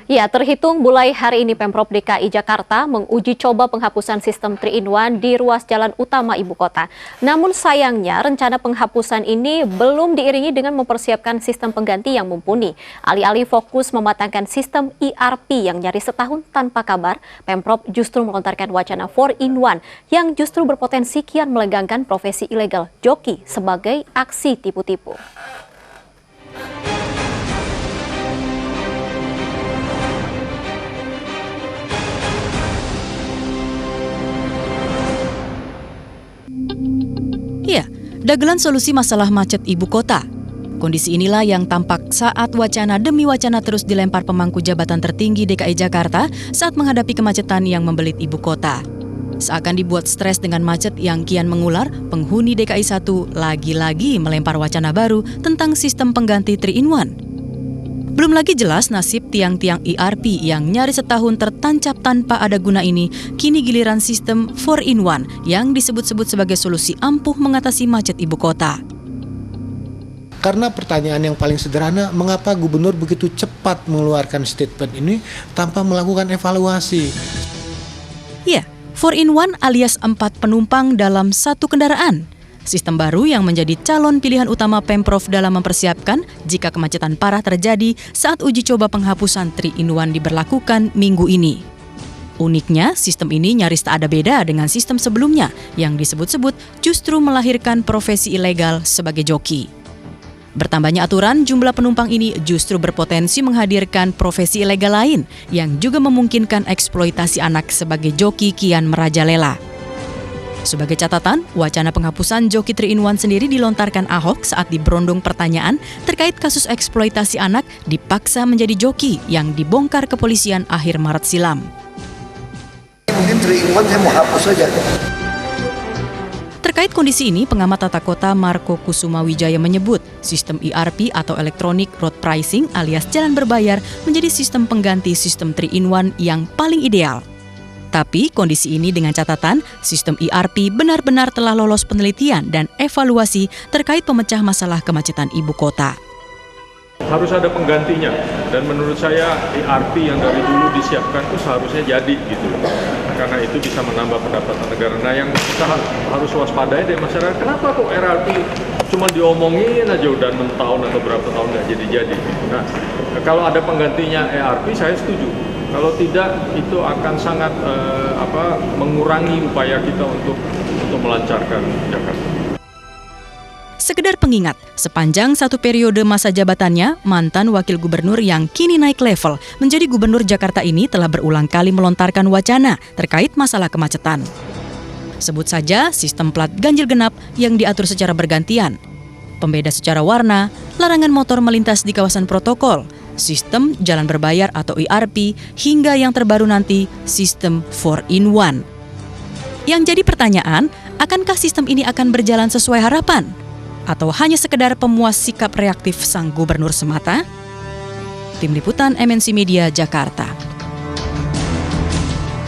Ya, terhitung mulai hari ini Pemprov DKI Jakarta menguji coba penghapusan sistem 3-in-1 di ruas jalan utama ibu kota. Namun sayangnya rencana penghapusan ini belum diiringi dengan mempersiapkan sistem pengganti yang mumpuni. Alih-alih fokus mematangkan sistem ERP yang nyaris setahun tanpa kabar, Pemprov justru melontarkan wacana 4-in-1 yang justru berpotensi kian melegangkan profesi ilegal joki sebagai aksi tipu-tipu. Ya, dagelan solusi masalah macet ibu kota. Kondisi inilah yang tampak saat wacana demi wacana terus dilempar pemangku jabatan tertinggi DKI Jakarta saat menghadapi kemacetan yang membelit ibu kota. Seakan dibuat stres dengan macet yang kian mengular, penghuni DKI 1 lagi-lagi melempar wacana baru tentang sistem pengganti 3-in-1. Belum lagi jelas nasib tiang-tiang ERP yang nyaris setahun tertancap tanpa ada guna ini, kini giliran sistem 4-in-1 yang disebut-sebut sebagai solusi ampuh mengatasi macet ibu kota. Karena pertanyaan yang paling sederhana, mengapa gubernur begitu cepat mengeluarkan statement ini tanpa melakukan evaluasi? Ya, 4-in-1 alias 4 penumpang dalam satu kendaraan. Sistem baru yang menjadi calon pilihan utama Pemprov dalam mempersiapkan jika kemacetan parah terjadi saat uji coba penghapusan 3-in-1 diberlakukan minggu ini. Uniknya, sistem ini nyaris tak ada beda dengan sistem sebelumnya yang disebut-sebut justru melahirkan profesi ilegal sebagai joki. Bertambahnya aturan, jumlah penumpang ini justru berpotensi menghadirkan profesi ilegal lain yang juga memungkinkan eksploitasi anak sebagai joki kian merajalela. Sebagai catatan, wacana penghapusan joki 3-in-1 sendiri dilontarkan Ahok saat diberondong pertanyaan terkait kasus eksploitasi anak dipaksa menjadi joki yang dibongkar kepolisian akhir Maret silam. Mungkin 3-in-1 saya mau hapus saja. Terkait kondisi ini, pengamat tata kota Marco Kusuma Wijaya menyebut sistem ERP atau Electronic Road Pricing alias jalan berbayar menjadi sistem pengganti sistem 3-in-1 yang paling ideal. Tapi kondisi ini dengan catatan sistem ERP benar-benar telah lolos penelitian dan evaluasi terkait pemecah masalah kemacetan ibu kota. Harus ada penggantinya, dan menurut saya ERP yang dari dulu disiapkan itu seharusnya jadi gitu. Karena itu bisa menambah pendapatan negara. Nah, yang kita harus waspadai dari masyarakat, kenapa kok ERP cuma diomongin aja udah 6 tahun atau berapa tahun nggak jadi-jadi. Nah, kalau ada penggantinya ERP saya setuju. Kalau tidak, itu akan sangat mengurangi upaya kita untuk melancarkan Jakarta. Sekedar pengingat, sepanjang satu periode masa jabatannya, mantan wakil gubernur yang kini naik level menjadi gubernur Jakarta ini telah berulang kali melontarkan wacana terkait masalah kemacetan. Sebut saja sistem plat ganjil genap yang diatur secara bergantian, pembeda secara warna, larangan motor melintas di kawasan protokol, sistem jalan berbayar atau ERP, hingga yang terbaru nanti sistem 4-in-1. Yang jadi pertanyaan, akankah sistem ini akan berjalan sesuai harapan? Atau hanya sekedar pemuas sikap reaktif sang gubernur semata? Tim Liputan MNC Media, Jakarta.